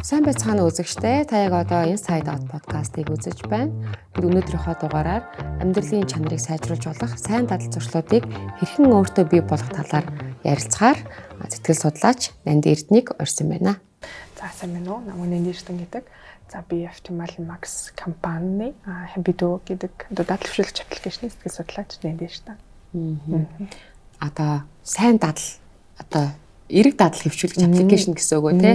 Сайн байцгаана үзэгчтэй. Та яг одоо Inside Out подкастыг үзэж байна. Бид өнөөдрийнхөө дугаараар амьдралын чанарыг сайжруулж болох сайн дадал зуршлуудыг хэрхэн өөртөө бий болгох талаар ярилцахаар сэтгэл судлаач Нанди Эрдэнэийг урьсан байна. За сайн байна уу? Намайг Нанди Эрдэнэ гэдэг. За би Optimal Max компани Habido гэдэг дадал хөгжүүлэгч аппликейшний сэтгэл судлаач Нанди Эрдэнэ. Одоо сайн дадал одоо эрэг дадал хөвчүүлэгч аппликейшн гэсэн үг үү те?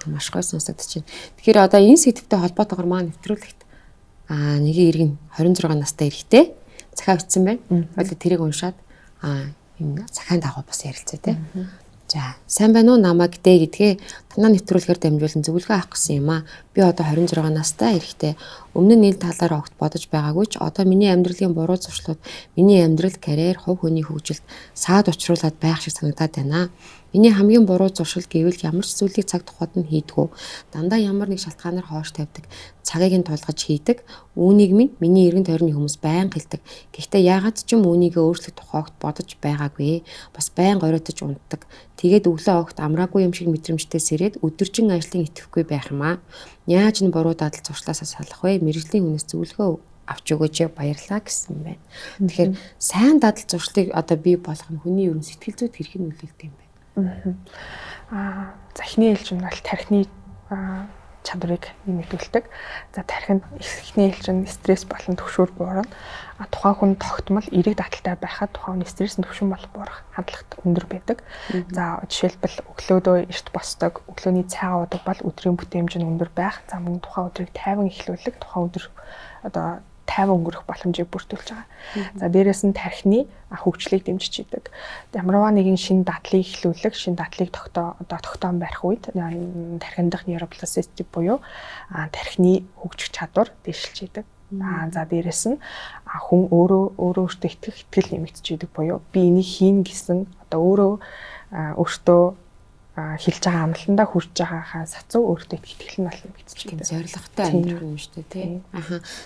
Маш гоё сонсогдож байна. Тэгэхээр одоо энэ сэдвтэй холбоотойгоор маань нэвтрүүлэгт нэгийн эргэн 26 настай эрэгтэй захаа бичсэн байна. Одоо тэрийг уншаад энэ захаан дагуу бас ярилцъя те. За сайн байна уу намайг дээ гэдгээ танаа нэвтрүүлгээр дамжуулан зөвлөгөө авах гэсэн юм аа. Би одоо 26 настай эрэгтэй. Өмнө нь энэ талаар огт бодож байгаагүй ч одоо миний амьдралын буруу зуршлууд миний амьдрал, карьер, хувь хүний хөгжилд саад учруулад байх шиг санагдаад байна. Миний хамгийн буруу зуршил гэвэл ямар ч зүйлийг цаг тухайд нь хийдгүү. Дандаа ямар нэг шалтгаанаар хоош тавьдаг. Цагийг нь тулгаж хийдэг. Үүнийг минь миний эргэн тойрны хүмүүс байнга хэлдэг. Гэхдээ яагаад ч юм үүнийгээ өөрчлөх тухай огт бодож байгаагүй. Бас байнга оройтож унтдаг. Тэгээд өглөө огт амраагүй юм шиг мэдрэмжтэй сэрээд өдөржин ажлын итгэхгүй байх юм аа. Яаж н буруу дадал зуршлаасаа салах вэ? Мэргэжлийн хүнээс зөвлөгөө авч өгөөч баярлалаа гэсэн байна. Тэгэхээр сайн дадал зуршлыг одоо бий болгох нь хүний ерөн сэтгэл зүйд хэрхэн нөлөөлдөг юм бэ? За эхний ээлж нь бол тархины чадварыг нэмэгдүүлдэг. За тархинд эхний ээлж нь стресс болон түгшүүр буурна. Тухайн хүн тогтмол эрэг дадалтай байхад тухайн хүний стресс түгшүүн болох буурах хандлагат өндөр байдаг. За жишээлбэл өглөөдөө эрт босдог, өглөөний цайгаа уудаг бол өдрийн бүтээмж нь өндөр байх. За мөн тухайн өдрийг тайван эхлүүлэх, тухайн өдөр одоо тайван өнгөрөх боломжийг бүрдүүлж байгаа. За дээрэс нь тархины хөгжлийг дэмжиж идэг. Ямарваа нэгэн шинэ дадлыг эхлүүлэх, шинэ дадлыг тогтоон барих үед тархин дахь нейропластицити буюу тархины хөгжих чадвар дэвшилж идэг. За дээрэс нь хүн өөртөө итгэл нэмэгдэж идэг буюу би энийг хийн гэсэн одоо өөртөө хэлж байгаа амлалтандаа хүрж байгаагаа сацуу өөртөө итгэл нь болно гэж байна. Зорилготой амьдрах юм шүү дээ тий.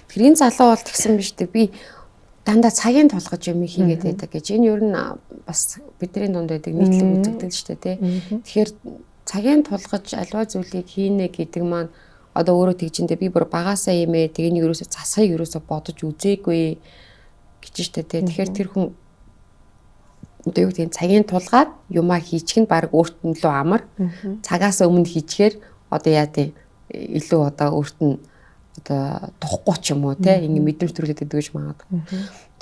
Тэгэхээр энэ залуу бол тэгсэн биз дээ. Би дандаа цагийн тулгаж юм хийгээд байдаг гэж. Энэ ер нь бас бидний дунд байдаг нийтлэг үзэгдэл шүү дээ тий. Тэгэхээр цагийн тулгаж аливаа зүйлийг хийнэ гэдэг маань одоо өөрөө тэгжиндээ би бүр багасаа юмээ тэгний ерөөсө засахыг ерөөсө бодож үзээгүй гэж штэ тий. Тэгэхээр тэр хүн одоо юу гэдэг цагийн тулгаад юмаа хийчих нь баг өөрт нь лөө амар. Цагаас өмнө хийчихээр одоо яа тийм илүү одоо өөрт нь одоо тухгүй ч юм уу те ингэ мэдрэмж төрүүлээд байдаг гэж магадгүй.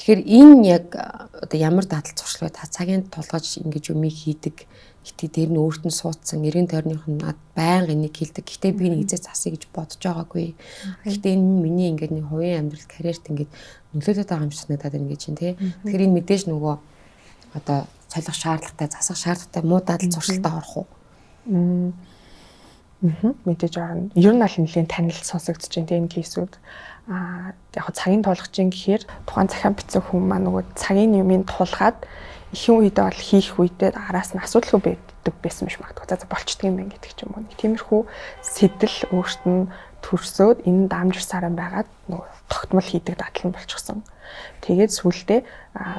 Тэгэхээр энэ яг одоо ямар дадал зуршил вэ? Та цагийн тулгаж ингэж юмыг хийдэг. Гэтэ дээр нь өөрт нь суудсан эргэн тойрных нь байнга энийг хэлдэг. Гэтэ би нэг эзээ засъя гэж бодож байгаагүй. Гэтэ энэ миний ингээд нэг хувийн амьдрал карьерт ингээд нөлөөлөд байгаа юм шиг санагдаад байна гэж чинь те. Тэгэхээр энэ мэдээж нөгөө одоо солих шаардлагатай, засах шаардлагатай муу дадал зуршилтад орох уу? Мэдээж орно. Ер нь аль нэлийн танил сонсогдож байна энэ кейсүүд. Яг цагийн тулгажин гэхээр тухайн захиан бичсэн хүн маань нөгөө цагийн юмыг тулгаад ихэнх үедээ бол хийх үедээ араас нь асуудалгүй байдаг байсан биш магадгүй. За болчдөг юм байна гэдэг ч юм уу. Тиймэрхүү сэтэл өөрт нь төрсөөд энэ дамжирсараа байгаад нөгөө тогтмол хийдэг дадал нь болчихсон. Тэгээд сүултээ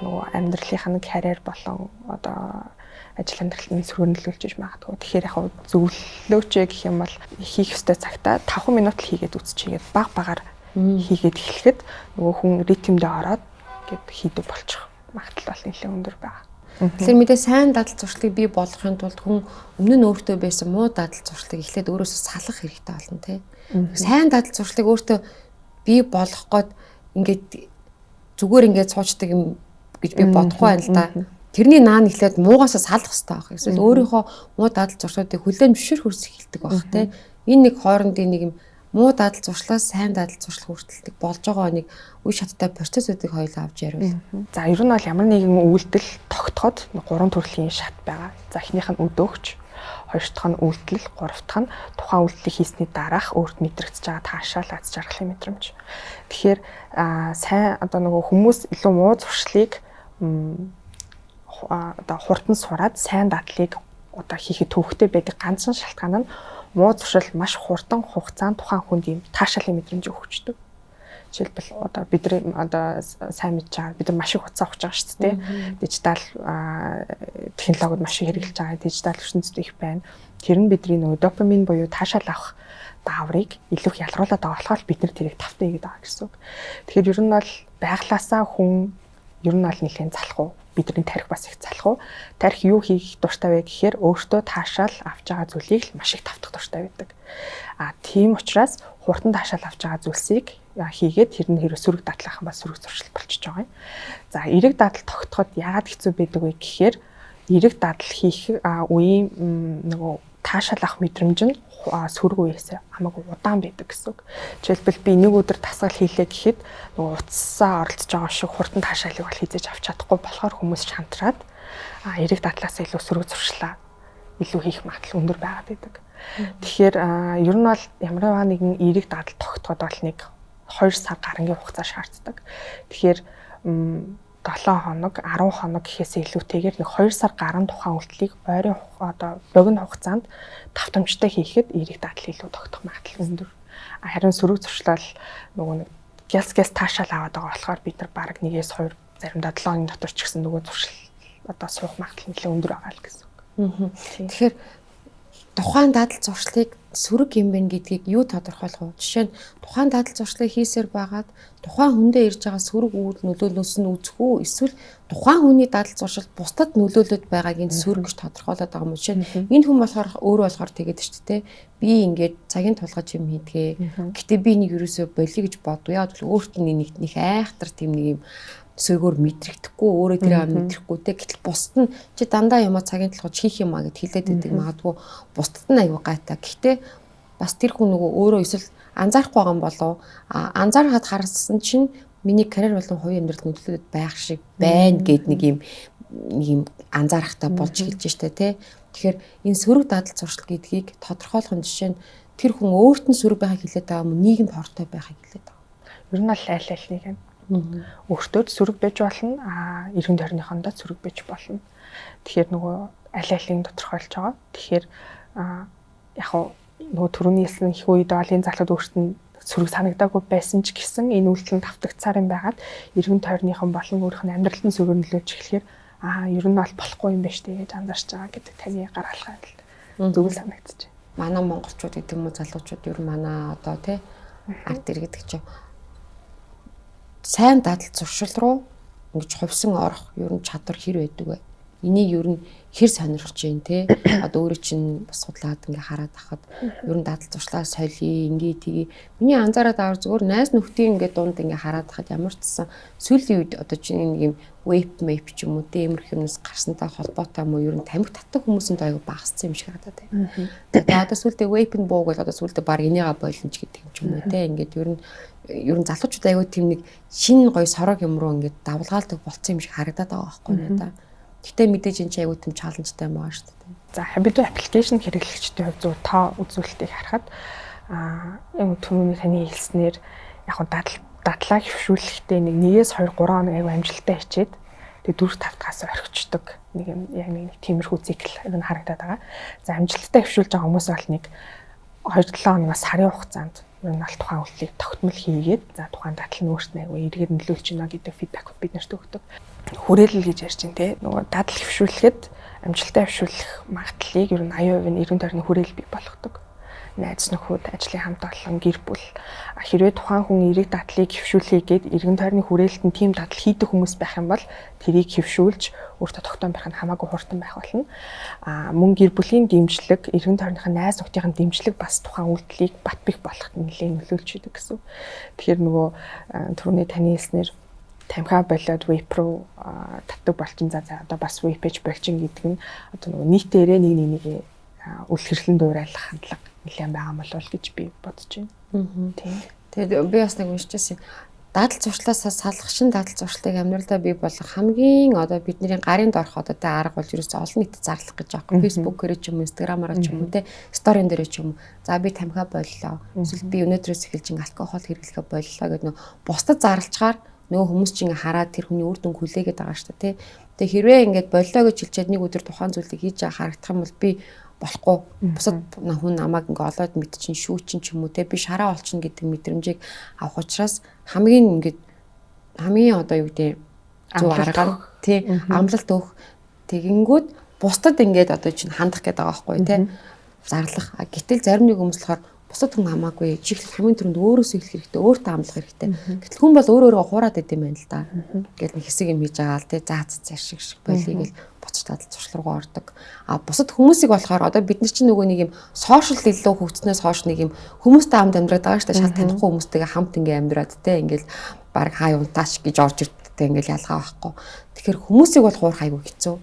нөгөө амьдралынхаа нэг карьер болон одоо ажил амьдралын сөргөнөлүүлж иж магадгүй. Тэгэхээр яг зөвлөлөөч гэх юм бол хийх ёстой цагтаа 5 минут л хийгээд үсчигээд багаар хийгээд эхлэхэд нөгөө хүн ритмдээ ороод гээд хийдэг болчих магадлал бол нэлээд өндөр байгаа. Тэгэхээр мэдээ сайн дадал зуршлыг бий болгохын тулд хүн өмнө нь өөртөө байсан муу дадал зуршлыг эхлээд өөрөөсөө салах хэрэгтэй болно тий. Сайн дадал зуршлыг өөртөө бий болгох гээд ингээд зүгээр ингээд суучдаг юм гэж би бодохгүй байна л да. Тэрний наан ихлээд муугасаа салах хэрэгтэй байх. Эсвэл өөрийнхөө муу дадал зуршлуудыг хүлээн зөвшөөр хөрс эхэлдэг байх те. Энэ нэг хоорондын нэг юм муу дадал зуршлаас сайн дадал зуршил хүртэлдэг болж байгаа нэг үе шаттай процессуудыг хоёулаа авч яриул. За ер нь бол ямар нэгэн үйлдэл тогтоход 3 төрлийн шат байгаа. За эхнийх нь өдөөгч, хоёр дахь нь үйлдэл, гурав дахь нь тухайн үйлдэлийг хийсний дараах өөрт мэдрэгдэж байгаа таашаал, аз жаргалын мэдрэмж. Тэгэхээр сайн одоо нөгөө хүмүүс илүү муу зуршлыг одоо хурдан сураад сайн дадлыг одоо хийхэд төвөгтэй байдаг ганцхан шалтгаан нь муу зуршил маш хурдан хугацаанд тухайн хүнд ийм таашаалын мэдрэмж өгчдөг. Жишээлбэл одоо бидний одоо сайн мэдж байгаа бид нар маш их хугацаа авч байгаа шүү дээ. Дижитал технологиуд маш их хэрэгжилж байгаа. Дижитал ертөнцид их байна. Тэр нь бидний нөгөө допамин буюу таашаал авах дааврыг илүү их ялруулаад байгаа болохоор бид нар тэрийг тавтай хийгээд байгаа гэсэн үг. Тэгэхээр ер нь бол байглаасаа хүн ер нь бол нэлээд залах уу? Бидний тарих бас их залах уу? Тарих юу хийх дуртай вэ гэхээр өөртөө таашаал авч байгаа зүйлийг л маш их тавтах дуртай байдаг. Тийм учраас хурдан таашаал авч байгаа зүйлсийг хийгээд тэр нь хэрэг сөрөг дадлах юм бол сөрөг зуршил болчихж байгаа юм. За эерэг дадал тогтоход яагаад хэцүү байдаг вэ гэхээр эерэг дадал хийх үеийн нөгөө таашаал авах мэдрэмж нь сөрөг үеэс хамаагүй удаан байдаг гэсэн үг. Жишээлбэл би нэг өдөр дасгал хийлээ гэхэд нөгөө утсаа оролцож байгаа шиг хурдан таашаалыг бол хийж авч чадахгүй болохоор хүмүүс шантраад эерэг дадлаас илүү сөрөг зуршлаа илүү хийх магадлал өндөр байгаад байдаг. Тэгэхээр ер нь бол ямар нэгэн эерэг дадал тогтоход бол нэг 2 сар гарангийн хугацаа шаарддаг. Тэгэхээр 7 хоног, 10 хоног гэхээс илүүтэйгээр нэг 2 сар гарan тухайн үйлдэлийг ойрын одоо богино хугацаанд давтамжтай хийхэд эерэг дадал илүү тогтох магадлал өндөр. Харин сөрөг зуршлал нөгөө нэг гялс таашаал аваад байгаа болохоор бид нар баг 1-2 заримдаа 7 хоногийн дотор ч гэсэн нөгөө зуршил одоо суух магадлал нэлээд өндөр байгаа л гэсэн үг. Тэгэхээр тухайн дадал зуршлыг сөрөг юм байна гэдгийг юу тодорхойлох вэ? Жишээ нь тухайн дадал зуршлыг хийсээр байгаад тухайн хүндээ ирж байгаа сөрөг үйл нөлөөллөөс нь үзэх үү? Эсвэл тухайн хүний дадал зуршил бусдад нөлөөлөд байгааг энэ сөрөг гэж тодорхойлоод байгаа юм уу? Жишээ нь энэ хүн болохоор өөрөө болохоор тэгээд шүү дээ. Би ингээд цагийн тулгаж юм хийдгээ. Гэтэ би нэг ерөөсөө болиё гэж бодвоо. Яг л өөрт нь нэг айхтар тийм нэг юм сөөгөр мэдрэгдэхгүй өөрөө тэрийг мэдрэхгүй те гэтэл бусд нь чи дандаа юм цагийн толгойд хийх юм а гэд хэлээд байдаг магадгүй бусдад нь аюу гайтай. Гэхдээ бас тэр хүн нөгөө өөрөө эсвэл анзаарахгүй байгаа юм болов анзаархад харсан чинь миний карьер болон хувийн амьдралд нөлөөлөд байх шиг байна гэд нэг юм анзаарахтай болж хэлж штэ те. Тэгэхээр энэ сөрөг дадал зуршил гэдгийг тодорхойлох жишээ нь тэр хүн өөрт нь сөрөг байхыг хэлээд байгаа юм нийгэмд хортой байхыг хэлээд байгаа. Ер нь аль аль нэг юм өөртөө сөрөг байж болно, эргэн тойрныхондоо сөрөг байж болно. Тэгэхээр нөгөө аль алийг тодорхойлж байгаа. Тэгэхээр яг нөгөө түрүүний хэлсэн их үед бол энэ залууд өөрт нь сөрөг санагдаагүй байсан ч гэсэн энэ үйлдэл нь давтагцаар юм байгаад эргэн тойрныхон болон өөрийнх нь амьдралын сөрөг нөлөөлж эхлэхээр ер нь бол болохгүй юм байна штэ гэж анзаарч байгаа гэдэг таны гаргалгаа зөв санагдчих. Манай монголчууд гэдэг юм уу залуучууд ер нь манай одоо тий арт иргэдэг чинь сайн дадал зуршил руу ингэж хувьсан орох ер нь чадвар хэр байдаг вэ? Энийг ер нь хэр сонирхож байна те? Одоо өөрөө чинь бас судлаад ингээ хараад ахад ер нь дадал зуршлаа солиё ингээ тгий. Миний анзаараад аваар зүгээр найз нөхдийн ингээ дунд ингээ хараад ахад ямар ч гэсэн сүүлийн үед одоо чинь нэг юм веб ч юм уу те иймэрхүү юмнаас гарсантай холбоотой юм уу ер нь тамхи татдаг хүмүүсэнд аяга багассан юм шиг надад байна. Тэгээд одоо сүүлдээ веб-ийн бууг бол одоо сүүлдээ баг энийга бойлно ч гэдэг юм уу те ингээд ер нь залуучууд аяга тийм нэг шинэ гоё сорог юм руу ингээд давлгаалдаг болцсон юм шиг харагдаад байгаа байхгүй надад. Гэтэ мэдээж энэ ч аяга тийм чаленжтай байгаа шүү дээ. За Habitu аппликейшн хэрэглэгчдийн хувьд зөв тоо үзүүлэлтийг харахад юм түрүүний таны хэлснээр яг дадлаа хөвшүүлэхдээ нэг 1-2 3 хоног аяга амжилттай хичээд тэгээ 4-5-аас орхичдаг нэг юм яг нэг тиймэрхүү цикл энэ харагдаад байгаа. За амжилттай хөвшүүлж байгаа хүмүүс бол нэг 2-7 хоногоос сарын хугацаанд ер нь аль тухайн үйлдэлийг тогтмол хийгээд за тухайн дадал нь өөртөө аяга эргээр нөлөөлж байна гэдэг фидбек бид нарт өгдөг. Хүрээлэл гэж ярьж байна те. Нөгөө дадал хөвшүүлэхэд амжилттай хөвшүүлэх магадлалыг ер нь 80% нь эргэн тойрны хүрээлэл бий болгодог. Найз нөхөд, ажлын хамт олон, гэр бүл хэрвээ тухайн хүн эрэг дадлыг хөвшүүлэхэд эргэн тойрны хүрээлэлд нь тийм дадал хийдэг хүмүүс байх юм бол тэрийг хөвшүүлж өөртөө тогтоом байх нь хамаагүй хурдан байх болно. Мөн гэр бүлийн дэмжлэг, эргэн тойрныхаа найз нөхдийн дэмжлэг бас тухайн үйлдэлийг бат бих болгоход нэлээд нөлөөлж идэг гэсэн. Тэгэхээр нөгөө түрүүний таны хэлснээр тамхи болоод вейп руу татдаг болчин за одоо бас вейпэж болчин гэдэг нь одоо нөгөө нийтээрээ нэг үл хэрлэн дуурайлах хандлага нэлээд байгаа юм болов гэж би бодож байна. Тийм. Тэгээд би бас нэг уншижсэн. Дадал зуршлаасаа салах шин дадал зуршлыг амьдралдаа бий болгох хамгийн одоо бидний гарын доорх одоо тэ арга болж ерөөсөө олон нийтэд зарлах гэж байгаа юм. Facebook-ээр ч юм уу, Instagram-аар ч юм уу те сторийн дээр ч юм уу. За би тамхи боллоо. Эсвэл би өнөөдрөөс эхэлж алкогол хэрэглэхэ боллоо гэдэг нөө бусдад зарлцгаар нөгөө хүмүүс чинь хараад тэр хүний үр дүн хүлээгээд байгаа шүү дээ тий. Тэгээ хэрвээ ингээд боллоо гэж хэлчихэд нэг өдөр тухайн зүйлийг хийж харагдах юм бол би болохгүй. Бусад хүн намайг ингээ олоод мэдчин шүүчин ч юм уу те би шараа олчихно гэдэг мэдрэмжийг авах учраас хамгийн одоо юу гэдэг зөв аргаар тий амлалт өгөх тэгэнгүүт бусдад ингээд одоо чинь хандах гэдэг байгаа байхгүй тий зарлах. Гэтэл зарим нэг хүмүүс болохоор бусад хүн хамаагүй чихэл хамгийн түрүүнд өөрөөсөө эхлэх хэрэгтэй, өөртөө амлах хэрэгтэй. Гэтэл хүн бол өөрөө хуураад идэм байна л да. Ингээд нэг хэсэг юм хийж байгаа л тий заац зашиг шиг болийг л буцаж тадал зуршил руу ордог. Бусад хүмүүсийг болохоор одоо бид нар чинь нөгөө нэг юм сошиал илүү хөгжснөөс хойш нэг юм хүмүүстэй хамт амьдраад байгаа шүү дээ. Шал танихгүй хүмүүстэйгээ хамт ингээ амьдраад тий ингээл баг хаа юунтаач гэж орж ирдэгтэй ингээл ялгаа байхгүй. Тэгэхээр хүмүүсийг бол хуурах айгүй хэцүү.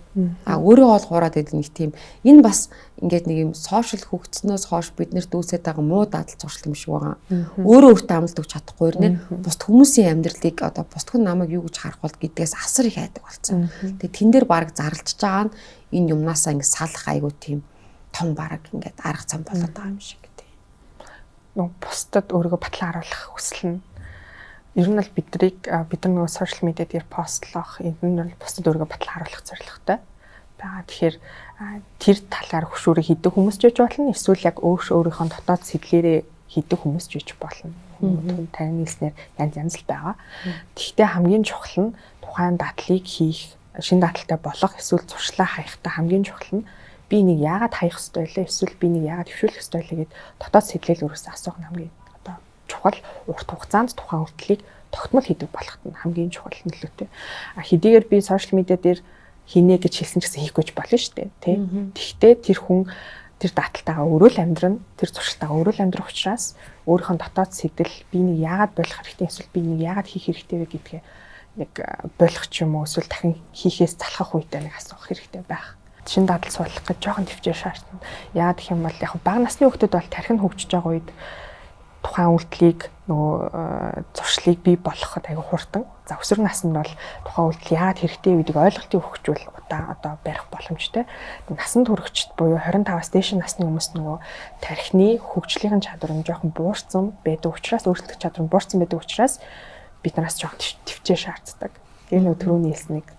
Өөрөө бол хуураад идэг нэг тийм энэ бас ингээд нэг юм сошиал хөгжснөөс хойш биднэрт дүүсээд байгаа муу дадал зуршил юм шиг байгаа. Өөрөө өөртөө амлалт өгч чадахгүй нэр бусд хүмүүсийн амьдралыг одоо бусд хүн намайг юу гэж харах бол гэдгээс асар их айдаг болсон. Тэгээ тэн дээр баг зарлж байгаа нь энэ юмнасаа ингээд салах айгүй тийм том баг ингээд арга зам болоод байгаа юм шиг тийм. Бусдад өөрийгөө батлан харуулах хүсэл нь ер нь бол бид нар сошиал медиа дээр постлох энэ нь бол бусдад өөрийгөө батлан харуулах зорилготой байгаа. Тэгэхээр тэр талаар хөшүүрээ хийдэг хүмүүс ч болно. Эсвэл яг өөрийнхөө дотоод сэтлэрээ хийдэг хүмүүс ч болно. Таны хэлснээр янз л байгаа. Гэхдээ хамгийн чухал нь тухайн дадлыг хийх, шин дадалтай болох, эсвэл зуршлаа хаяхтай хамгийн чухал нь би нэг яагаад хаях ёстой вэ? Эсвэл би нэг яагаад төвшүүлэх ёстой вэ гэдээ дотоод сэтлэл өөрөөсөө асуух нь хамгийн чухал. Урт хугацаанд тухайн үйлдэлийг тогтмол хийдэг болохт нь хамгийн чухал нөлөөтэй. Хэдийгээр би сошиал медиа дээр хийнэ гэж хэлсэн ч гэсэн хийхгүй болно шүү дээ, тий. Тэгвэл тэр хүн тэр даталтайгаа өөрөө л амьдрна, тэр зуршилтайгаа өөрөө л амьдрах учраас өөрийнхөө дотоод сэтэл би нэг яагаад болох хэрэгтэй, эсвэл би нэг яагаад хийх хэрэгтэй вэ гэдгээ нэг болох ч юм уу, эсвэл дахин хийхээс залхах үедээ нэг асуух хэрэгтэй байх. Шин дадал суулгах гэж жоохон төвчээр шаардна. Яагаад гэх юм бол яг бага насны хүүхдүүд бол тархин хөгжиж байгаа үед тухайн үйлдэлийг нөгөө зуршлыг бий болгоход аягүй хурдан. За өсвөр наснд бол тухайн үйлдэл яагаад хэрэгтэй гэдгийг ойлголтыг өгчвөл одоо барих боломжтой. Насанд хүрэгчд буюу 25-аас дээш насны хүмүүс нөгөө тархины хөгжлийн чадвар нь жоохон буурсан байдаг учраас өөрчлөлт чадвар нь буурсан байдаг учраас биднээс жоохон төвчээ шаарддаг. Тэгээ нөгөө түрүүний хэлснийг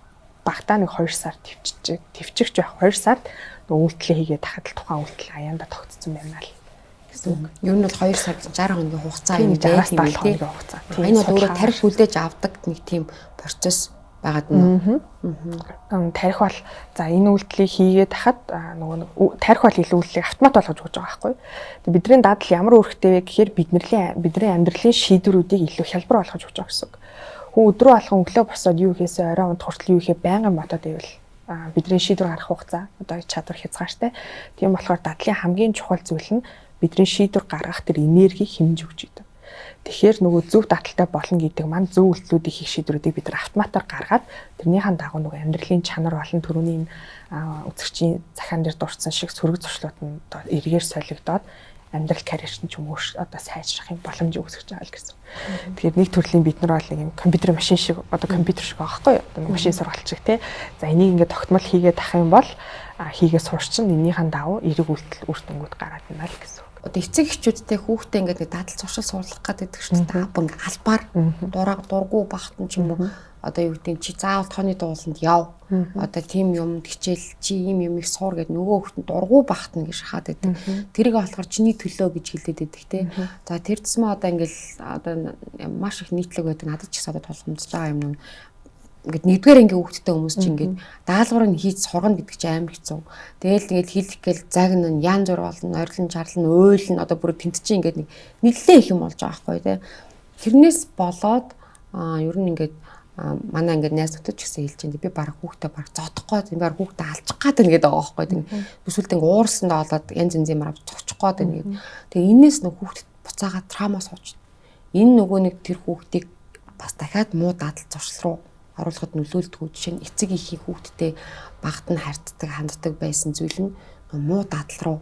багтаа нэг 2 сар төвчих байх 2 сард нөгөө үйлдэлээ хийгээд тахад л тухайн үйлдэл аяанда тогтцсон байна л. Ер нь бол 2 сар 60 хоногийн хугацаа юм байх юм тийм хугацаа. Энэ бол өөрөө тарих хүлээж авдаг нэг тийм процесс байгаад байна. Тарих бол за энэ үйлдэлийг хийгээд хахад нөгөө тарих бол илүү үйлдэлийг автомат болгож өгч байгаа байхгүй. Тэгээ бидний дадал ямар үүрэгтэй вэ гэхээр бидний амьдралын шийдвэрүүдийг илүү хялбар болгож өгч байгаа гэсэн үг. Хүн өдрөө алхан өглөө босоод юу хийхээсээ орой унд хүртэл юу хийхээ байнгын бодоод байвал бидний шийдвэр гаргах хугацаа одоо чадвар хязгаартай. Тийм болохоор дадлын хамгийн чухал зүйл нь бидний шийдвэр гаргах тэр энерги хэмж өгч идэв. Тэгэхээр нөгөө зөв даталтай болно гэдэг маань зөв үйлдэлүүдийг хийх шийдвэрүүдийг бид нар автоматар гаргаад тэрнийхэн дагуу нөгөө амьдралын чанар болон төрөний үзэгчийн захаан дээр дурдсан шиг сөрөг зуршлууд нь эргээр солигдоод амьдрал карьерч нь ч юм уу одоо сайжрах юм боломжийг үүсгэж байгаа л гэсэн. Тэгэхээр нэг төрлийн бид нар бол нэг юм компьютер машин шиг одоо компьютер шиг байгаа байхгүй юу? Одоо машин сургалт шиг тий. За энийг ингээд тогтмол хийгээд ах юм бол хийгээ сурчин энийхэн дагуу эрэг үйлдэл үр дүнгууд гараад байна л гэсэн. Одоо эцэг эхчүүдтэй хүүхдээ ингээд дадал зуршил суулгах гэдэг шүү дээ. Аб ингээд албаар дургу багтан ч юм уу одоо юу гэдэг чи заавал тооны дууланд яв. Одоо тийм юм хичээл чи ийм юм их суур гэдэг нөгөө хүүхдэнд дургу багтана гэж хаад байдаг. Тэрийг болохоор чиний төлөө гэж хэлээд байдаг те. За тэр тусмаа одоо ингээд одоо маш их нийтлэг байдаг. Надад ч гэсэн одоо тулгамдж байгаа юм нь ингээд нэгдүгээр ангийн хүүхдтэй хүмүүс чинь ингээд даалгаврыг хийж сургана гэдэг чинь амар хэцүү. Тэгээл ингээд хэлэх гээл загна янз бүр болно, ойрлон чарлан, уйлн одоо бүр тэнт чинь ингээд нэг нэлээд их юм болж байгаа байхгүй тий. Тэрнээс болоод ер нь ингээд манай ингээд найз нөхдөд ч гэсэн хэлж байна. Би бараг хүүхдээ бараг зодохгүй, би бараг хүүхдээ алчих гээд байна гэдэг байгаа байхгүй тий. Эсвэл ингээд уурсандаа болоод янз янзын марав цогчих гээд байна гэдэг. Тэгээ энээс нэг хүүхдэд буцаага трама сууж. Энэ нөгөө нэг тэр хүүхдийг бас дахиад муу дадал зуршил руу оруулахад нөлөөлдөг. Жишээ нь эцэг эхийн хүүхдтэй багт нь харьцдаг, ханддаг байсан зүйл нь муу дадал руу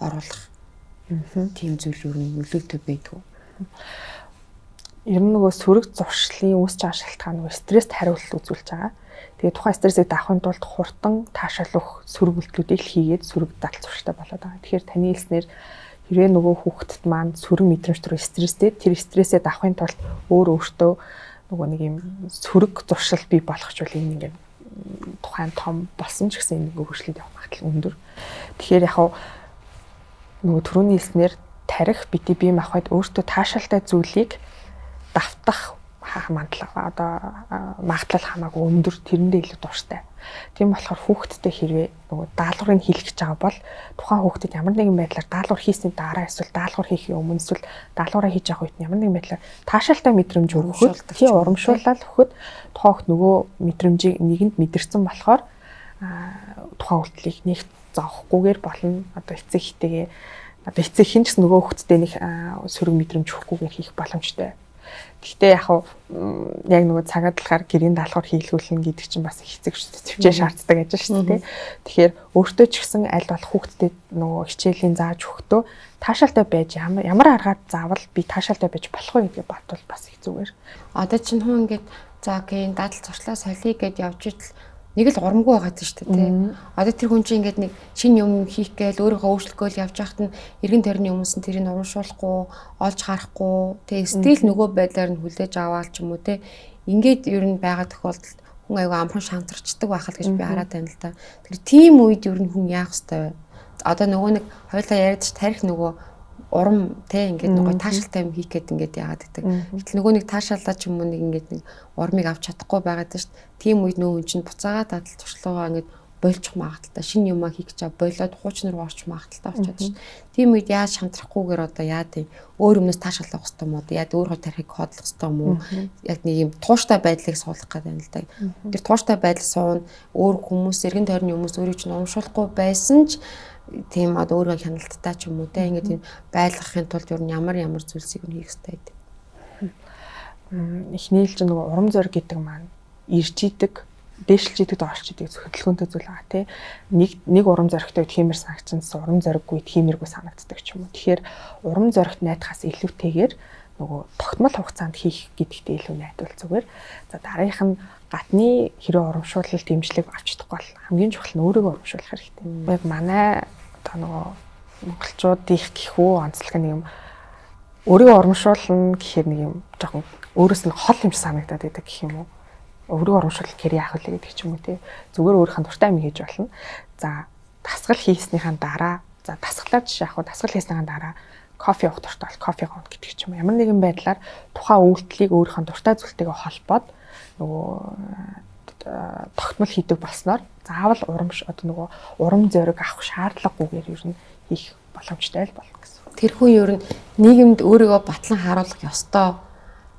оруулах. Тийм зүйл юу нөлөөлтөй байдаг. Ер нь нөгөө сөрөг зуршлын үүсч байгаа шалтгаан нөгөө стресст хариулт үзүүлж байгаа. Тэгээ тухайн стрессийг давахын тулд хурдан таашаал өгөх сөрөг үйлдэлүүдийг хийгээд сөрөг дадал зуршилтай болоод байгаа. Тэгэхээр таны хэлснээр хэрвээ нөгөө хүүхдэд маань сөрөг мэдрэмж төрөө стресстэй тэр стрессээ давахын тулд өөртөө нөгөө нэг юм сөрөг зуршил бий болгоч бол энэ ингээд тухайн том болсон ч гэсэн энэ хөршлөд явах магадлал өндөр. Тэгэхээр яг нөгөө түрүүний хэлснээр тарих бити бие махбод өөртөө таашаалтай зүйлийг давтах мандлага одоо магадлал хамаагүй өндөр, тэрэндээ илүү дуртай. Тийм болохоор хүүхдтэй хэрвээ нөгөө даалгаврыг хийх гэж байгаа бол тухайн хүүхдэд ямар нэгэн байдлаар даалгавар хийсний дараа эсвэл даалгавар хийхийн өмнө эсвэл даалгавраа хийж явах үед ямар нэгэн байдлаар таашаалтай мэдрэмж өгөхөд тий урамшуулаад өгөхөд тухайн хүүхд нөгөө мэдрэмжийг нэгэнд мэдэрсэн болохоор тухайн үйлдэлийг нэг зовхгүйгээр болно. Одоо эцэг хтэйгээ одоо эцэг хин ч нөгөө хүүхдэд нэг сөрөг мэдрэмж өгөхгүйгээр хийх боломжтой. Гэхдээ яг нөгөө цагаад талаар гэрийн даалгавар хийлгүүлнэ гэдэг чинь бас хэцэг шүү дээ. Төвчээ шаарддаг гэж шүү дээ. Тэгэхээр өөртөө ч гэсэн аль болох хүүхдэд нөгөө хичээлийн зааж өгөхдөө таашаалтай байж ямар аргаар заавал би таашаалтай байж болох вэ гэдгийг бодвол бас их зүгээр. Одоо чинь хүн ингээд за гин дадал зуршлаа солиё гэд явж идэл нэг л урамгүй байгаа шүү дээ тий. Одоо тэр хүн чинь ингээд нэг шинэ юм хийх гээл өөрийгөө өөрчлөхөөл явж байхад нь эргэн тойрны хүмүүс нь тэрийг урамшуулахгүй, олж харахгүй, тий стил нөгөө байдлаар нь хүлээж аваал ч юм уу тий. Ингээд ер нь байгаа тохиолдолд хүн аюу амхан шантарчдаг байх л гэж би хараад байна л да. Тэр тийм үед ер нь хүн яах ёстой вэ? Одоо нөгөө нэг хоёлаа яриад ч тарих нөгөө урам те ингээд нөгөө таашаалтай юм хийх гээд ингээд яагаад гэдэг. Гэтэл нөгөө нэг таашаалаа ч юм уу нэг ингээд нэг урмыг авч чадахгүй байгаад шүү дээ. Тийм үед нөгөө хүн чинь буцаагаа дадал туршлагаа ингээд больчих магадaltaй. Шинэ юмаа хийх гэж болоод хуучнаар орч магадaltaй болчиход шүү дээ. Тийм үед яаж шантрахгүйгээр одоо яад юм өөр юмнаас таашаал авах хэрэгтэй юм уу? Яад өөрөө тарихыг хотлох хэрэгтэй юм уу? Яг нэг юм тууштай байдлыг суулгах гэдэг юм л да. Тэр тууштай байдал суун өөр хүмүүс эргэн тойрны хүмүүс өөрийг чинь урамшуулахгүй байсан ч тийм одоо өөрөө хяналттай ч юм уу те ингээд энэ байлгахын тулд ер нь ямар зүйлсийг нь хийх хэрэгтэй гэдэг. Эхний л чинь нөгөө урам зориг гэдэг маань ирж идэг, дээшилж идэг, доошилж идэг хөдөлгөөнтэй зүйл байгаа те. Нэг урам зоригтой тиймэр санагчсан урам зориггүй тиймэргүй санагддаг ч юм уу. Тэгэхээр урам зоригт найдахаас илүүтэйгээр нөгөө тогтмол хугацаанд хийх гэдэгтээ илүү найдвал зүгээр. За дараагийнх нь гатны хэрэв урамшуулалт дэмжлэг авч чадахгүй бол хамгийн чухал нь өөрийгөө урамшуулах хэрэгтэй. Яг манай одоо нөгөө монголчуудын гэх үү онцлог нэг юм өөрийгөө урамшуулна гэхээр нэг юм жоохон өөрөөс нь хол юм санагдаад байдаг гэх юм уу. Өөрийгөө урамшуулах гэхээр яах вэ гэдэг ч юм уу те. Зүгээр өөрийнхөө дуртай юм хийж болно. За дасгал хийснийхаа дараа за дасгалаар жишээ авах дасгал хийснийхаа дараа кофе уух дуртай бол кофе гоон гэдэг ч юм уу. Ямар нэгэн байдлаар тухайн үйлдэлийг өөрийнхөө дуртай зүйлтэйгээ холбоод нөгөө тогтмол хийдэг болсноор заавал одоо нөгөө урам зориг авах шаардлагагүйгээр ер нь хийх боломжтой л болно гэсэн. Тэр хүн ер нь нийгэмд өөрийгөө батлан харуулах ёстой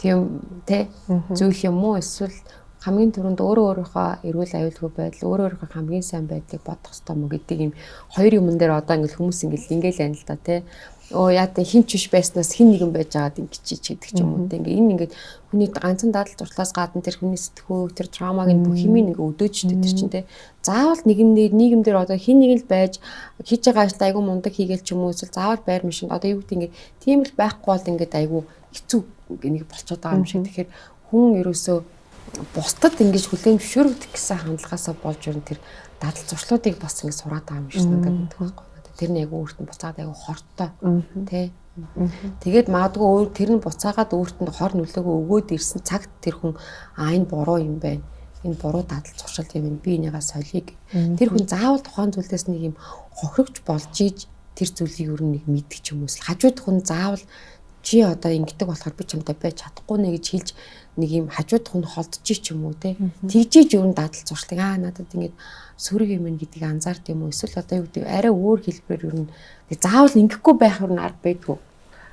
тийм тэ зүйл юм уу? Эсвэл хамгийн түрүүнд өөрийнхөө эрүүл аюулгүй байдал, өөрийнхөө хамгийн сайн байдлыг бодох ёстой мó гэдэг юм хоёр юмн дээр одоо ингээл хүмүүс ингээл ань л да тэ. Яа тэ хин ч биш байснаас хин нэгэн байж байгаад ингэчиж гэдэг ч юм уу тэ. Ингээ энэ ингээд хүний ганцхан дадал зуршлаас гадна тэр хүний сэтгхүү, тэр травмаг энэ бүх юмыг ингээ өдөөжтэй тэр чинь тэ. Заавал нийгэмдэр одоо хин нэг л байж хийж байгаа ажил айгүй мундаг хийгээл ч юм уу эсвэл заавал байр машин одоо юу гэдэг ингээ тийм л байхгүй бол ингээд айгүй хэцүү нэг болчиход байгаа юм шиг. Тэгэхээр хүн ерөөсөө бусдад ингэж хүлээн зөвшөөрөгдөх гэсэн хандлагаасаа болж ер нь тэр дадал зуршлуудыг бас ингэ сураад байгаа юм шиг надад мэддэг байхгүй. Тэр нэг өөрт нь буцаад айгу хортой тий. Тэгээд магадгүй өөр тэр нь буцаагаад өөрт нь хор нөлөөгөө өгөөд ирсэн цагт тэр хүн энэ буруу юм байна. Энэ буруу дадал зуршил юм би энийгээ солиё. Тэр хүн заавал тухайн зүйлээс нэг юм хохирогч болж ийж тэр зүйлийг ер нь нэг мэдчих ч юм уу. Хажууд хүн заавал чи одоо ингэдэг болохоор би чамтай байж чадахгүй нэ гэж хэлж нэг юм хажууд хүн холдчих ч юм уу те. Тэгжиж ер нь дадал зуршлыг надад ингэж сөрөг юм гэдгийг анзаард юм уу? Эсвэл одоо юу гэдэг арай өөр хэлбэрээр ер нь заавал ингэхгүй байх юм арга байдгүй.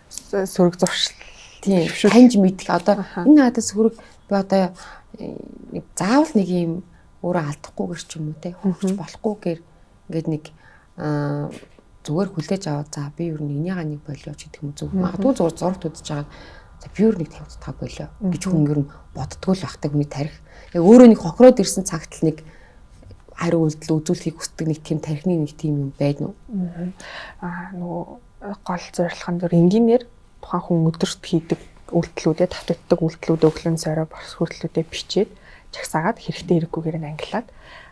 Сөрөг зуршил тийм таньж мэдэх одоо энэ надад сөрөг би одоо нэг заавал нэг юм өөрөө алдахгүйгээр ч юм уу те хөвч болохгүйгээр ингээд нэг зүгээр хүлээж аваад за би ер нь энийгээ нэг болио ч гэдэг юм зүг. Магадгүй зүгээр зурагт үзэж байгаа. За би ер нь нэг 55 болио гэж хүн ер нь боддгоо л ахтай хүний тарих. Яг өөрөө нэг хохироод ирсэн цагт л нэг хариу үйлдэл үзүүлэхийг хүсдэг нэг тийм тархины нэг тийм юм байна уу? Нөгөө гол зорилго нь энгийнээр тухайн хүн өдөрт хийдэг үйлдэлүүдэд давтагддаг үйлдэлүүд өглөө сорой борс хүртлүүдээ бичээд чагсаагаад хэрэгтэй хэрэггүйгээр нь ангилаад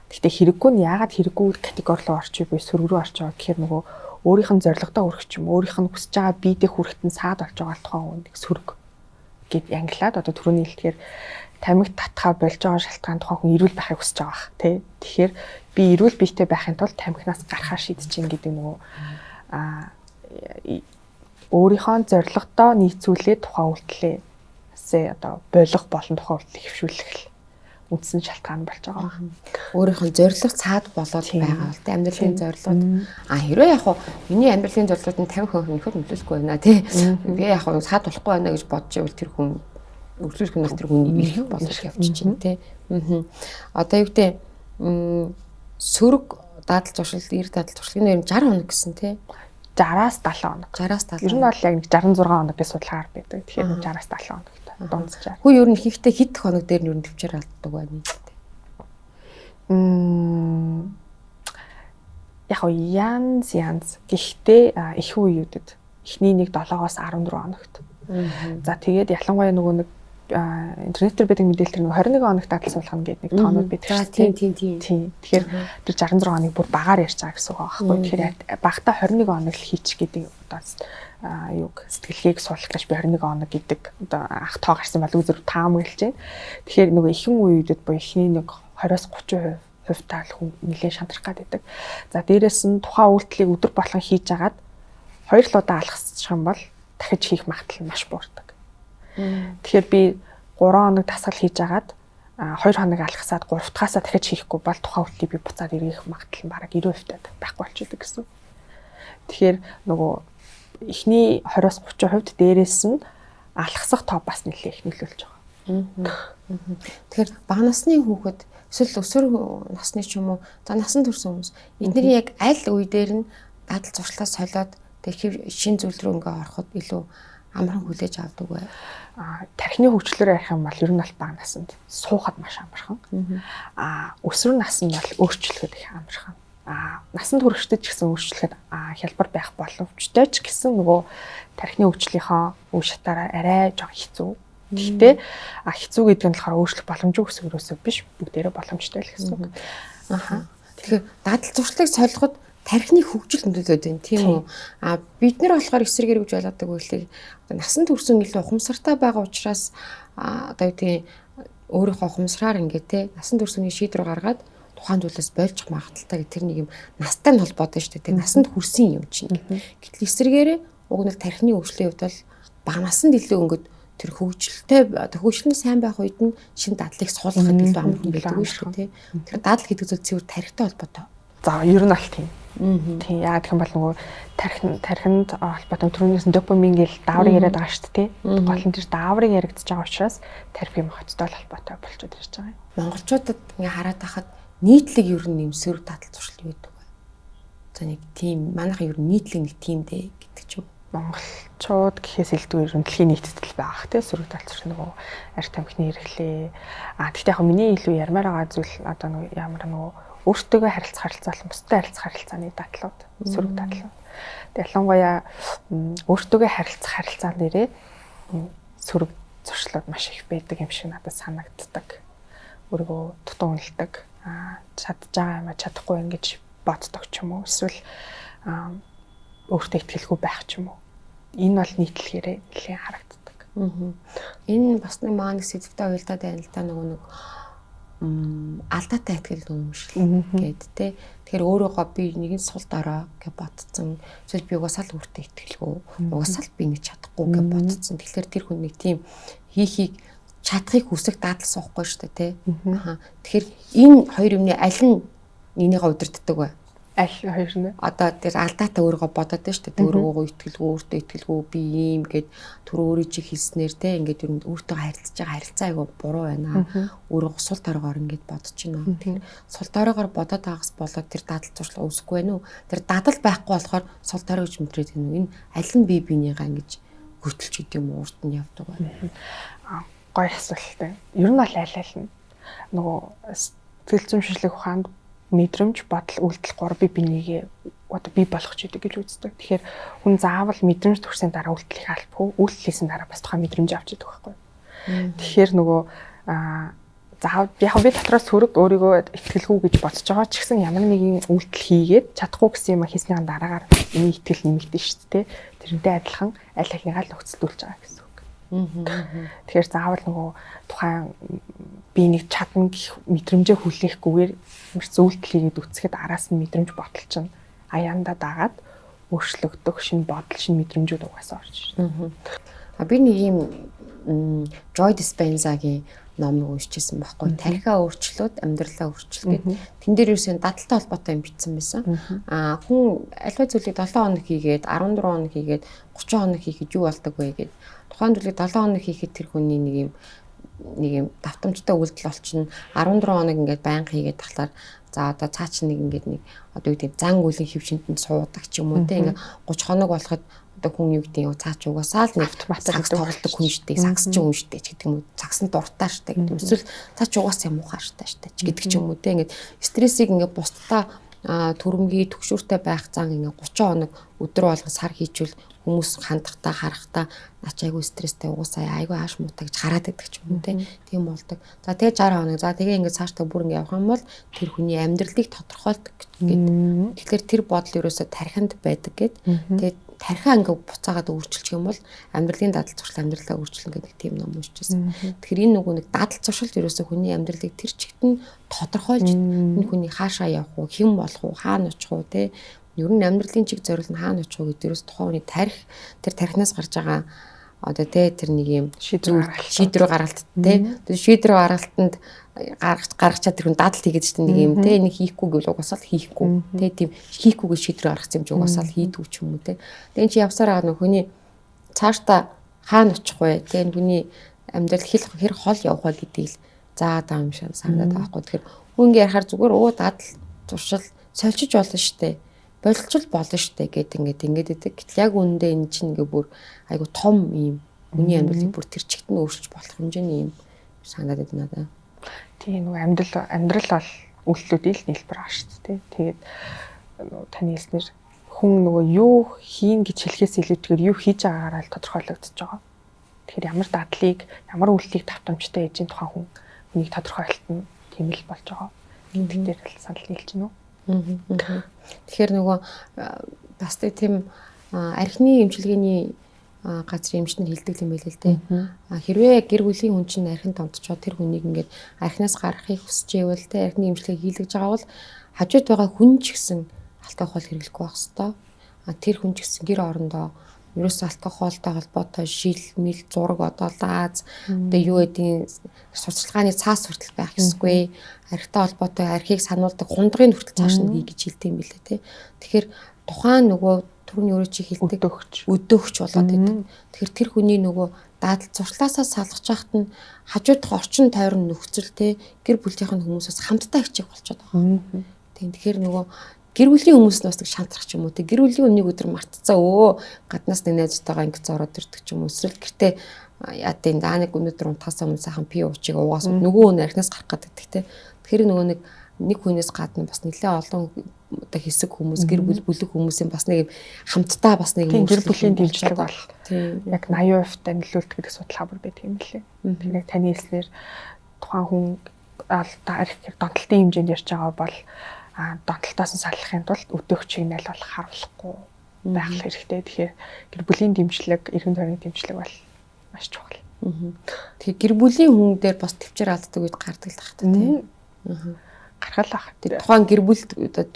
гэхдээ хэрэггүй нь яагаад хэрэггүй категори руу орчих буй сөрөг рүү орч байгаа гэхээр нөгөө өөрийнх нь зорилгодоо хүрэх ч юм өөрийнх нь хүсэж байгаа биедээ хүрэхэд нь саад болж байгаа тухайн хүнийг сөрөг гэд ангилаад одоо түрүүний хэлдгээр тамхи татхаа болж байгаа шалтгаан тухайн хүн эрүүл байхыг хүсэж байгаа бах тий. Тэгэхээр би эрүүл биетэй байхын тулд тамхинаас гарахаа шийдэж чинь гэдэг нөгөө өөрийнхөө зорилгодоо нийцүүлээд тухайн үйлдэлээсээ одоо болох болон тухайн үйлдэлийг хэвшүүлэх үндсэн шалтгаан болж байгаа. Өөрийнхөө зорилго цаад болоод байгаа бол тэ амьдралын зорилгод хэрвээ яг хуу миний амьдралын зорилгод нь 50% нөхөр нөлөөлөхгүй байна тий. Би яг хуу цаад болохгүй байна гэж бодож ивэл тэр хүн өглөөх нь тэр хүний ирэх болох явчих чинь тий. Одоо юу гэдэг сөрөг дадал туршилт, эр дадал туршилтын нэр 60 хоног гэсэн тий. 60-аас 70 хоног. 60-аас 70. Ер нь бол яг 66 хоног гэж судалгаар байдаг. Тэгэхээр 60-аас 70 хоног. Дунджаа. Хүү ер нь ихэнхдээ хэд хоног дээр нь ер нь төвчээр алддаг байна гэдэг. Яг уу янз. Гэхдээ их үеүүдэд эхний нэг 7-оос 14 хоногт. За тэгээд ялангуяа нөгөө нэг интернетээр байдаг мэдээлэл нэг 21 хоногт дадал суулгана гэдэг нэг тоонууд байдаг шүү дээ. Тийм. Тэгэхээр тэр 66 хоног бүр багаар ярьж байгаа гэсэн үг байхгүй. Тэгэхээр багтаа 21 хоног л хийчих гэдэг одоо сэтгэлгээг суулгах гэж би 21 хоног гэдэг одоо ах тоо гарсан бол үзэр таам гэлж байна. Тэгэхээр нөгөө ихэнх үеүүдэд буюу эхний нэг 20-30% хувьтай хүн нэлээд шантрах гэдэг. За дээрэс нь тухайн үйлдэлийг өдөр болгон хийж агаад 2 удаа алхасчих юм бол дахиж хийх магадлал маш буурдаг. Тэгэхээр би 3 хоног дасгал хийж агаад 2 хоног алхасаад 3 дахьаасаа дахиж хийхгүй бол тухайн үйлдэлийг би буцаад эргэх магадлал нь бараг 90% байхгүй болчихдог гэсэн. Тэгэхээр нөгөө эхний 20-30% дээрээс нь алхасах тоо бас нэлээд их нөлөөлж байгаа. Тэгэхээр бага насны хүүхэд эсвэл өсвөр насны ч юм уу за насан турсан хүмүүс эдгээр яг аль үе дээр нь дадал зуршлаас солиод тэр шин зүйл рүү ингээ ороход илүү амархан хүлээж авдаг бай. Тархины хөгжлөөр ярих юм бол ер нь бол бага наснд суухад маш амархан. Өсвөр наснд бол өөрчлөлт их амархан. Насанд хүрэхтэй ч гэсэн өөрчлөлт хялбар байх боломжтой ч гэсэн нөгөө тархины хөгжлийнхаа үе шатаараа арай жоо хэцүү. Гэхдээ хэцүү гэдэг нь болохоор өөрчлөх боломжгүй гэсэн юусоо биш бүгдээрээ боломжтой л гэсэн үг. Тэгэхээр дадал зуршлыг солиход тархины хөгжил нөлөөлөд байна тийм үү? Бид нар болохоор эсрэг гэж ойлгодог үйлийг насан турсан илүү ухамсартай байгаа учраас одоо юу гэдэг өөрийнхөө ухамсараар ингээ те насан турсны шийдвэр гаргаад тухайн зүйлээс болж магадaltaй гэх тэр нэг юм настай нь холбоотой шүү дээ. Насанд хүрсэн юм чинь. Гэтэл эсрэгээрээ уг нэг тархины хөгжлийн хувьд бол бага насанд илүү өнгөд тэр хөгжилтэй хөгжлөний сайн байх үед нь шинэ дадлыг суулгахад илүү амархан байдаг шүү дээ. Тэр дадал гэдэг зүйл цэвэр тархитай холбоотой. За ер нь аль тийм. Тийм яа гэх юм бол нөгөө тархинд холбоотой түрүүнээс допамин гэл дааврыг яриад байгаа шүү дээ. Гол нь тэр дааврыг яригдчихэж байгаа учраас тархи мохцтой холбоотой болчиход ирж байгаа юм. Монголчуудад ингээ хараад байхад нийтлэг ер нь нэмсээр дадал зуршил байдаг бай. За нэг тийм манайхан ер нь нийтлэг нэг тийм дээ гэдэг ч юм. Монголчууд гэхээс илдгүй ер нь дэлхийн нийтэд байгаа те сөрөг дадал зуршил нөгөө арх тамхины хэрэглээ. Гэхдээ яг миний илүү ярмаар байгаа зүйл одоо нөгөө ямар нөгөө өөртөөгөө харилцах бусдад харилцах харилцааны дадлууд сөрөг дадлууд. Ялангуяа өөртөөгөө харилцах харилцаан дээрээ сөрөг зуршлууд маш их байдаг юм шиг надад санагддаг. Өөрийгөө дутуу үнэлдэг, чадж байгаа юм чадахгүй ингэж боддог ч юм уу. Эсвэл өөртөө итгэлгүй байх ч юм уу. Энэ бол нийтлэгээрээ нэлээд харагддаг. Энэ бас нэг маань сэдвтэй уялдаад байна л да нөгөө нэг алдаатай итгэл үнэмшил гэд тэ. Тэгэхээр өөрөөгөө би нэгэн сул дорой гэж бодсон. Эсвэл би угаасаа л өөртөө итгэлгүй, угаасаа л би нэг чадахгүй гэж бодсон. Тэгэхээр тэр хүн нэг тийм хийхийг чадахыг хүсэх дадал суухгүй шүү дээ тэ. Тэгэхээр энэ хоёр юмны аль нь энийгээ удирддаг вэ? Аль хоёр нь? Одоо тэр алдаатай өөрийгөө бодоод байна шүү дээ. Өөрийгөө итгэлгүй, өөртөө итгэлгүй би ийм гэд түр өөрөө чи хэлснээр те ингээд ер нь өөртөө харилцаж байгаа харилцаа айгу буруу байна. Өөрийгөө сул доройгоор ингээд бодож байна. Тэгэхээр сул доройгоор бодоод байгаас болоод тэр дадал зуршил үүсэхгүй байна уу? Тэр дадал байхгүй болохоор сул дорой гэж мэдрээд байна уу? Энэ аль нь бие биенийгаа ингэж хөтөлж идэв юм уу? Урд нь явдаг байна. Гоё асуулттай. Ер нь бол аль нь нөгөө сэтгэл зүйн шинжилгээ ухаанд мэдрэмж бодол үйлдэл 3 бие бинийгээ одоо бий болгох ч гэдэг гэж үздэг. Тэгэхээр хүн заавал мэдрэмж төрсний дараа үйлдэлийг албагүй, үйлдэлээс дараа бас тухайн мэдрэмж авч идэх байхгүй. Тэгэхээр нөгөө заавал яг би дотроос сөрөг өөрийгөө итгэлгүй гэж бодож байгаа ч гэсэн ямар нэгэн үйлдэл хийгээд чадахгүй гэсэн юм хийснийхэн дараагаар энэ итгэл нэмэгдэн шүү дээ. Тэрнтэй адилхан аль алигаа л нөхцөлдүүлж байгаа гэсэн үг. Тэгэхээр заавал нөгөө тухайн би нэг чадна гэх мэдрэмжээ хүлээхгүйгээр ямар зөвлөлт хийгээд үцхэд араас нь мэдрэмж ботол чинь аяанда дагаад өөрчлөгдөх шинэ бодол, шинэ мэдрэмжүүд угаасаа орж ирнэ. Би нэг юм Joy Dispenza-гийн номыг уншижсэн байхгүй. Тархиа өөрчлөөд амьдралаа өөрчилгээд тэн дээр юусэн дадалтай холбоотой юм бичсэн байсан. Хүн альва зүйлийг 7 хоног хийгээд 14 хоног хийгээд 30 хоног хийхэд юу болдог вэ гэд. Тухайн зүйлийг 7 хоног хийхэд тэр хүний нэг юм давтамжтай үйлдэл болчихно. 14 хоног ингээд байнга хийгээд тахлаар за одоо цаа чи нэг ингээд нэг одоо юу гэдэг зан үеийн хөвшинтэнд суудаг ч юм уу те ингээд 30 хоног болоход одоо хүн юу гэдэг цаач угаасаа л нэг цагс тоглолтог хүн штэ сагс ч юм штэ ч гэдэг юм уу цагсанд дуртай штэ гэдэг. Эсвэл цаач угаасаа юм ухаа штэ ч гэдэг ч юм уу те ингээд стрессийг ингээд бусдаа төрөмгийн төгшүүртэй байх зан ингээд 30 хоног өдөр болго сар хийжүүл хүмүүс хандахтаа харахтаа нач айгүй стресстэй угаасаа айгүй ааш муутагж хараад байдаг ч юм уу тийм болдог. За тэгээ 60 хоног за тэгээ ингээд цаашдаа бүр ингээд явах юм бол тэр хүний амьдралыг тодорхойлдог гэдэг. Тэгэхээр тэр бодол ерөөсөө тархинд байдаг гэд. Тэгээд тархиа ингээд буцаагаад өөрчилчих юм бол амьдралын дадал зуршил амьдралаа өөрчилнө гэдэг тийм ном уншижсэн. Тэгэхээр энэ нөгөө нэг дадал зуршилт ерөөсөө хүний амьдралыг тэр чигт нь тодорхойлж энэ хүний хаашаа явах уу, хэн болох уу, хаана очих уу те ер нь амьдралын чиг зориул нь хаана очих уу гэдгээс тухайн хүний тарих тэр тархинаас гарч байгаа одоо те тэр нэг юм шийдвэр гаргалт те тэр шийдвэр гаргалтанд гаргачаад тэр хүн дадал хийгээд штэ нэг юм те нэг хийхгүй гэвэл угаасаа л хийхгүй те тийм хийхгүйгээ шийдвэр гаргах юм чи угаасаа л хийдгүү ч юм уу те тэгэн чи явсаар байгаа нөх хүний цаашдаа хаана очих вэ те энэ хүний амьдрал хэр хол явах вэ гэдгийг л заагаад байгаа юм шиг санагдаад байгаа байхгүй тэгэхээр хүн ярихаар зүгээр дадал туршил сольчиж болно штэ боловчл болно штэ гэд ингээд идэг. Гэтэл яг үүндээ энэ чинь ингээ бүр айгу том юм хүний амьдралыг бүр тэр чигт нь өөрчилж болох хэмжээний юм санагдаад байна надаа. Тийм нөгөө амьдрал бол үйлчлүүдийн л нийлбэр аа шүү дээ. Тэгээд таны хэлснээр хүн нөгөө юу хийн гэж хэлэхээс илүүтэйгээр юу хийж байгаагаараа л тодорхойлогдож байгаа. Тэгэхээр ямар дадлыг, ямар үйлчлийг давтамжтай ээжийн тухайн хүнийг тодорхойлтно тийм л болж байгаа. Энд дээр л санал нийлж гинөө. Тэгэхээр нөгөө бас тийм архины эмчилгээний газрын эмчнэр хэлдэг юм байл л дээ. Хэрвээ гэр бүлийн хүн чинь архинд томтчоод тэр хүнийг ингээд архинаас гаргахыг хүсэж ивэл те архины эмчилгээ хийлгэж байгаа бол хажууд байгаа хүн ч гэсэн алкогол хэрэглэхгүй байх хэвээр. Тэр хүн ч гэсэн гэр орондоо ерөөс алкоголтой холбоотой шил, мэл, зураг, одоо лааз одоо юу гэдгийг сурталчилгааны цаас хүртэл байх ёсгүй. Архитай холбоотой архийг сануулдаг хундгын хүртэл цааш нь хий гэж хэлдэг юм билээ те. Тэгэхээр тухайн нөгөө түрүүний өөрөө чи хэлдэг өдөөгч болоод байдаг. Тэгэхээр тэр хүний нөгөө дадал зуршлаасаа салгаж яхад нь хажууд дахь орчин тойрон нөхцөл те гэр бүлийнх нь хүмүүсээс хамтдаа хичээх болчиход байгаа. Тэгэхээр нөгөө гэр бүлийн хүмүүс нь бас нэг шантрах ч юм уу те гэр бүлийн үнийг өдөр мартцаа гаднаас нэг найзтайгаа ингэ зороод ирдэг ч юм уу эсвэл гэртээ яа тийм нэг өнөдөр унтахаас өмнө сайхан пи уучиг угаас нөгөө хүн архинаас гарах гэдэг те тэгэхээр нөгөө нэг хүнээс гадна бас нэлээ олон одоо хэсэг хүмүүс гэр бүл бүлэг хүмүүсийн бас нэг хамтдаа бас нэг гэр бүлийн дэмжлэг бол яг 80% нөлөөлт гэдэг судалгаа бүр байдаг юм лээ. Тэгэхээр таны хэлснээр тухайн хүн донтолтын хэмжээнд ярьж байгаа бол донтолтоос нь салахын тулд өдөөгчийг нь аль болох харуулахгүй байх хэрэгтэй. Тэгэхээр гэр бүлийн дэмжлэг, эргэн тойрны дэмжлэг бол маш чухал. Тэгэхээр гэр бүлийн хүн дээр бас төвчээр алддаг үед гардаг л тахтай тийм. Гаргал ах. Тэр тухайн гэр бүлд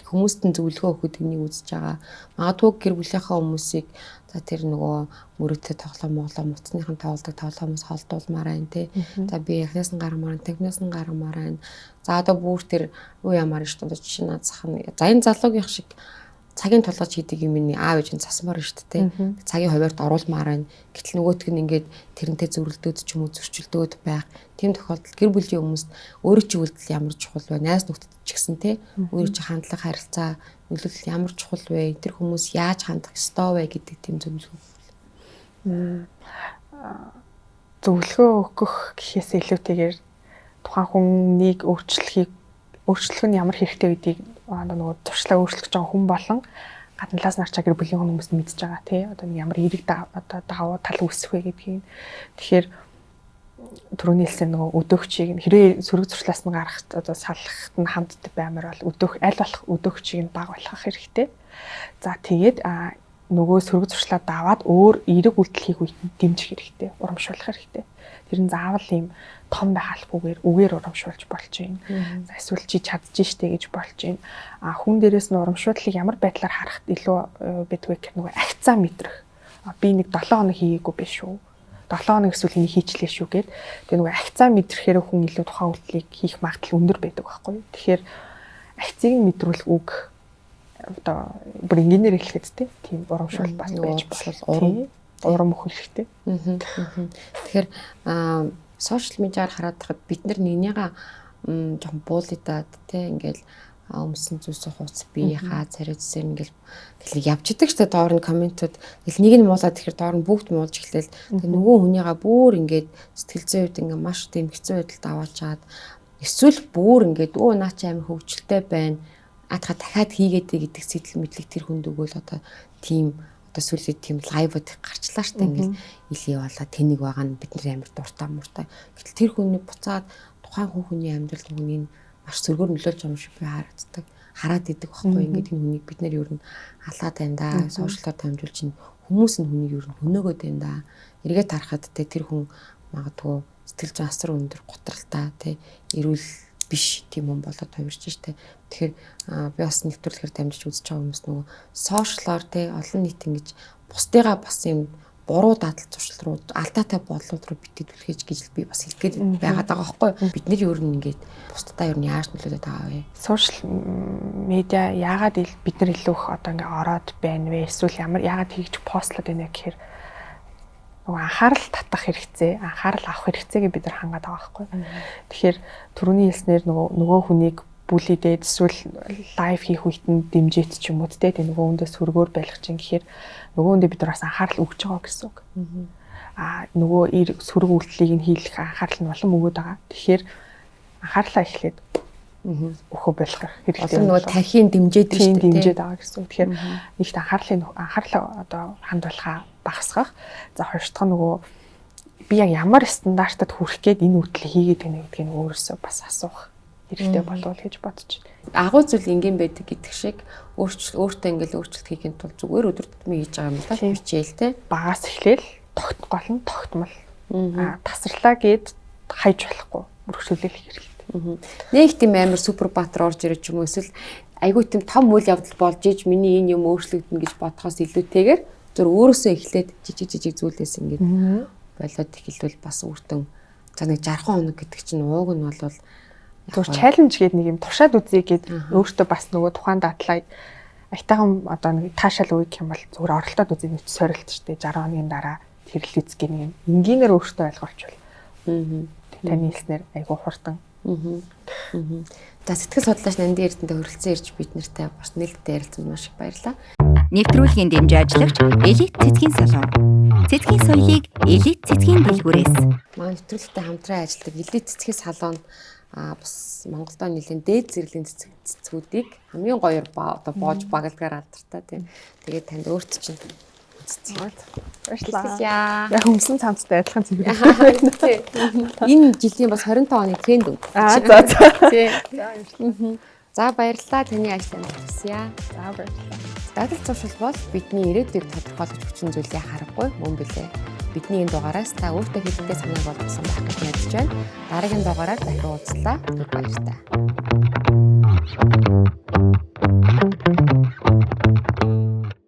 хүмүүст нь зөвлөгөө өгөх гэдгийг үзэж байгаа. Магадгүй гэр бүлийнхаа хүмүүсийг за тэр нөгөө мөрөөдтэй тоглоом муцныхан тоглодог тоглоомоос холдуулмаар байна те. За би яхнаас нь гармаар, тавнаас нь гармаар байна. За одоо бүр тэр юу ямаар шүү дээ жишээ нь цахна. За энэ залуугийн шиг цагийн тулгаж хийдэг юм миний аав ээж нь засмаар шүү дээ те. Цагийн хуваарьд оруулмаар байна. Гэтэл нөгөөтг нь ингээд тэрнтэй зөрөлдөөд ч юм уу зөрчилдөөд байх. Тийм тохиолдолд гэр бүлийн хүмүүст өөрөө чи үйлдэл ямар чухал вэ? Найз нөхдөд ч гэсэн те. Өөрөө чи хандлага харилцаа нөлөөлөл ямар чухал вэ? Тэр хүмүүс яаж хандах ёстой вэ гэдэг тийм зөвлөгөө. Зөвлөгөө өгөх гэхээс илүүтэйгээр тухайн хүнийг өөрчлөх нь ямар хэрэгтэй гэдгийг нөгөө туршлага өөрчлөх гэж байгаа хүн болон гадналаас нарчаа гэр бүлийн хүмүүс нь мэдж байгаа тий одоо ямар эерэг даваа тал үүсэх вэ гэдгийг. Тэгэхээр түрүүний хэлсэн нөгөө өдөөгчийг нь хэрэг сөрөг зуршлаас нь гарах одоо салахт нь ханддаг баймар бол аль болох өдөөгчийг нь баг болгох хэрэгтэй. За тэгээд нөгөө сөрөг зуршлаа даваад өөр эерэг үйлдэл хийх үед дэмжих хэрэгтэй, урамшуулах хэрэгтэй. Тэр нь заавал ийм том байхалгүйгээр үгээр урамшуулж болж байна. За эсвэл чи чадж штэ гэж болж байна. А хүн дээрээс нь урамшуудлыг ямар байдлаар харахад илүү бидгүй гэх нөгөө агцаа мэдрэх. Би нэг 7 хоног хийгээгүй биш шүү. 7 хоног эсвэл энийг хийчлээ шүү гэд. Тэгээ нөгөө агцаа мэдрэхээр хүн илүү тухайн үйлдэлийг хийх магадлал өндөр байдаг байхгүй юу. Тэгэхээр агцыг нь мэдрүүлэх үг одоо бүр инженеэр хэлэхэд тийм урамшуул бас байж болох. Урам өгөх хэрэгтэй. Тэгэхээр сошиал медиаар хараад байхад бид нар нэгнийгаа жоохон буулидаад тийм ингээл өмсөн зүйлс хууц бие хаа царай зүсэр ингээл тэгэл явж идэг ч тэ доор нь комментууд тэгэл нэг нь муулаад тэгэхээр доор нь бүгд муулж эхлээл тэг нөгөө хүнийгаа бүр ингээд сэтгэл зүйн үед ингээ маш тийм хэцүү байдалд аваад чаад эсвэл бүр ингээд наа чи амар хөвгчлөлтэй байна атха дахиад хийгээд гэдэг сэтэл мэдлэг тэр хүнд өгөөл одоо тийм одоо сүүлийн тийм лайвд гарчлаа штэ ингээл илээ болоо тэнийг байгаа нь бид нар амар дуртай муртай. Гэтэл тэр хүний буцаад тухайн хүний амьдралд хүний маш сөргөөр нөлөөлж байгаа юм шиг би харагддаг. Хараад идэг байхгүй ингээд энэ хүнийг бид нар ер нь халаад байна да. Сошиалаар дамжуулж чинь хүмүүс нь хүнийг ер нь хөнөөгөөд байна да. Эргээд харахад те тэр хүн магадгүй сэтгэл зүйн асар өндөр гутралтай те эрүүл биш тийм хүн болоод хувирч штэ. Тэгэхээр би бас нэвтрүүлэхээр дамжиж үзэж байгаа хүмүүс нөгөө сошиалаар те олон нийт ингэж бусдыгаа бас юм буруу дадал зуршил руу алдаатай бодлууд руу битгүүлэх гэж би бас хэлгээд байгаад байгаа байхгүй бид нар ер нь ингээд бусдаа ер нь яаж нөлөөлөд байгаа вэ? Сошиал медиа яагаад бид нар илүү их одоо ингээд ороод байна вэ? Эсвэл яагаад хийж постлоод байна гэхээр нөгөө анхаарал татах хэрэгцээ, анхаарал авах хэрэгцээгээ бид нар хангаад байгаа байхгүй. Тэгэхээр түрүүний хэлснээр нөгөө хүнийг бүлидээд эсвэл лайв хийх үед нь дэмжиж ч юм уу те нөгөө хүндээ сөргөөр байлгах чинь гэхээр нөгөө хүндээ бид нар бас анхаарал өгч байгаа гэсэн үг. Нөгөө сөрөг үйлдэлийг нь хийх анхаарал нь улам өгöd байгаа. Тэгэхээр анхаарлаа эхлээд өхөө байлгах хэрэгтэй. Нөгөө тархийн дэмжээд байгаа гэсэн үг. Тэгэхээр нэгт анхаарлаа одоо хандуулахаа багасгах. За хоёр дахь нь нөгөө би яг ямар стандартад хүрэх гээд энэ үйлдэлийг хийгээд байна гэдгийг өөрөөсөө бас асуух хэрэгтэй болов гэж бодож байна. Агуу зүйл ингийн байдаг гэдэг шиг өөртөө ингээл өөрчлөлт хийхин тулд зүгээр өдөр тутмын хийж байгаа юм л да. Хичээл те. Багаас эхлээл гол нь тогтмол. Тасарлаа гээд хайж болохгүй өргөжлүүлэх хэрэгтэй. Нэг тийм амар супер баатар орж ирэх юм уу эсвэл айгүй тийм том үйл явдал болж иж миний энэ юм өөрчлөгдөн гэж бодхоос илүүтэйгээр зөв өөрөөсөө эхлээд жижиг зүйлээс ингээд болоод эхэлвэл бас үртэн за нэг 60 хоног гэдэг чинь ууг нь бол зөв чаленж гэдэг нэг юм туршаад үзье гэд өөртөө бас нөгөө тухайн дадлаа айтайхан одоо нэг таашаал үе гэх юм бол зүгээр оролдоод үзье нэг сорилт штэ 60 хоногийн дараа тэрл үзэх нэг юм энгийнээр өөртөө ойлгуулчихвал таны хэлснээр айгүй хурдан. За сэтгэл судлаач Нанди Эрдэнэтэй хүрэлцэн ирж бид нартай бас нээлттэй ярилцсан маш их баярлалаа. Нэвтрүүлгийн дэмжин ажиллагч Элит цэцгийн салон. Цэцгийн соёлыг элит цэцгийн дэлгүүрээс. Манай нэвтрүүлэгтэй хамтран ажилладаг элит цэцгийн салон бас Монголдо нэлийн дээд зэрэглэлийн цэцгүүдийг хамгийн гоёор одоо боож багалгаар алдартай тийм. Тэгээд танд өөрт чинь баярлалаа. Яг өмсөн цамцтай адилхан цэвэр. Энэ жилийн бас 25 оны тренд үү. За баярлалаа таны ажил амжилт хүсье. За баярлалаа. Дадал зуршил бол бидний ирээдүйг тодорхойлож хүчин зүйлээ харахгүй мөн билээ. Бидний энэ дугаараас та өөртөө хэлдэг санааг болгосон байх гэж найдаж байна. Дараагийн дугаараар дахин уулзлаа. Баярлалаа.